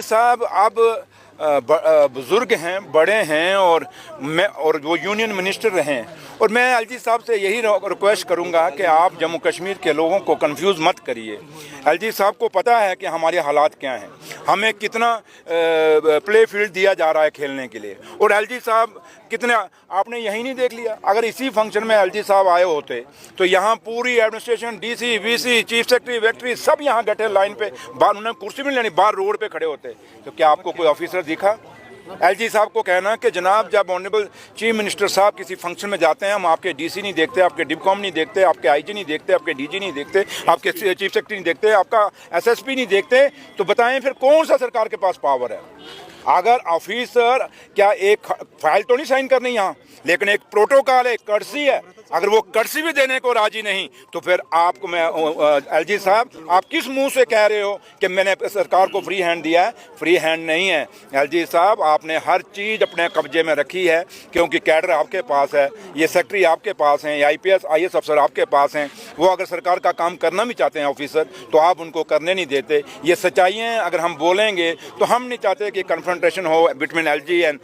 LG साहब अब बुजुर्ग हैं, बड़े हैं और वो यूनियन मिनिस्टर रहे हैं, और मैं LG साहब से यही रिक्वेस्ट करूंगा कि आप जम्मू कश्मीर के लोगों को कंफ्यूज मत करिए। LG साहब को पता है कि हमारे हालात क्या हैं, हमें कितना प्ले फील्ड दिया जा रहा है खेलने के लिए, और LG साहब कितने, आपने यही नहीं देख लिया, अगर इसी फंक्शन में LG साहब आए होते तो यहाँ पूरी administration, DC, VC, chief secretary, वेक्ट्री सब यहाँ बैठे लाइन पे, बाहर उन्हें कुर्सी भी नहीं लेनी, बाहर रोड पे खड़े होते। तो क्या आपको कोई ऑफिसर दिखा? LG साहब को कहना कि जनाब जब ऑनरेबल चीफ मिनिस्टर साहब किसी फंक्शन में जाते हैं, हम आपके DC नहीं देखते, आपके डिपकॉम नहीं देखते, आपके IG नहीं देखते, आपके DG नहीं देखते, आपके चीफ सेक्रेटरी नहीं देखते, आपका SSP नहीं देखते, तो बताएं फिर कौन सा सरकार के पास पावर है? अगर ऑफिसर, क्या एक फाइल तो नहीं साइन करनी यहाँ, लेकिन एक प्रोटोकॉल है, कर्सी है, अगर वो कर्सी भी देने को राजी नहीं तो फिर आपको मैं LG साहब, आप किस मुंह से कह रहे हो कि मैंने सरकार को फ्री हैंड दिया है? फ्री हैंड नहीं है LG साहब, आपने हर चीज़ अपने कब्जे में रखी है, क्योंकि कैडर आपके पास है, ये सेक्रेटरी आपके पास हैं, ये IPS IAS अफसर आपके पास हैं, वो अगर सरकार का काम करना भी चाहते हैं ऑफिसर, तो आप उनको करने नहीं देते। ये सच्चाई है, अगर हम बोलेंगे तो हम नहीं चाहते कि कन्फ्रंटेशन हो बिटवीन LG एंड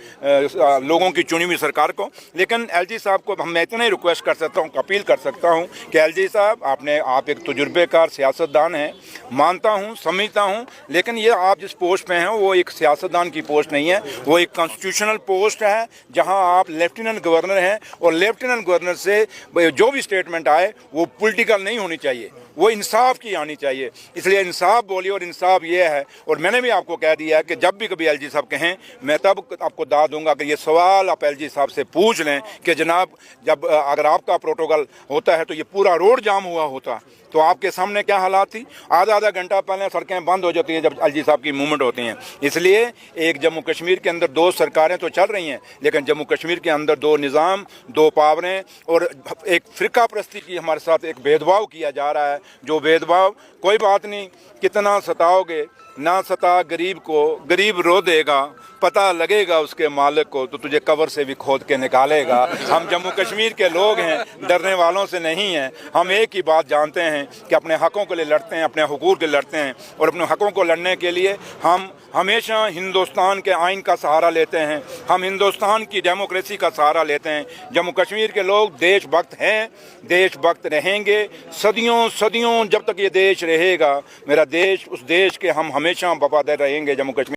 लोगों की चुनी हुई सरकार को, लेकिन LG साहब को मैं इतना ही रिक्वेस्ट कर सकता हूँ, अपील कर सकता हूँ कि LG साहब, आप एक तजुर्बेकार सियासतदान हैं, मानता हूँ, समझता हूँ, लेकिन ये आप जिस पोस्ट पे हैं वो एक सियासतदान की पोस्ट नहीं है, वो एक कॉन्स्टिट्यूशनल पोस्ट है, जहाँ आप लेफ्टिनेंट गवर्नर हैं, और लेफ्टिनेंट गवर्नर से जो भी स्टेटमेंट आए वो पॉलिटिकल नहीं होनी चाहिए, वो इंसाफ की आनी चाहिए। इसलिए इंसाफ बोलिए, और इंसाफ ये है, और मैंने भी आपको कह दिया है कि जब भी कभी LG साहब कहें, मैं तब आपको दाद दूंगा कि ये सवाल आप LG साहब से पूछ लें कि जनाब जब अगर आपका प्रोटोकॉल होता है तो ये पूरा रोड जाम हुआ होता तो आपके सामने क्या हालात थी? आधा घंटा पहले सड़कें बंद हो जाती हैं जब LG साहब की मूवमेंट होती हैं। इसलिए एक जम्मू कश्मीर के अंदर दो सरकारें तो चल रही हैं, लेकिन जम्मू कश्मीर के अंदर दो निज़ाम, दो पावरें, और एक फ़िरका परस्ती की हमारे साथ एक भेदभाव किया जा रहा है, जो भेदभाव कोई बात नहीं, कितना सताओगे, ना सता गरीब को, गरीब रो देगा, पता लगेगा उसके मालिक को तो तुझे कब्र से भी खोद के निकालेगा। हम जम्मू कश्मीर के लोग हैं, डरने वालों से नहीं हैं। हम एक ही बात जानते हैं कि अपने हकों के लिए लड़ते हैं, अपने हुकूक के लिए लड़ते हैं, और अपने हकों को लड़ने के लिए हम हमेशा हिंदुस्तान के आइन का सहारा लेते हैं, हम हिंदुस्तान की डेमोक्रेसी का सहारा लेते हैं। जम्मू कश्मीर के लोग देशभक्त हैं, देशभक्त रहेंगे सदियों सदियों, जब तक ये देश रहेगा मेरा देश, उस देश के हम हमेशा वफादार रहेंगे। जम्मू कश्मीर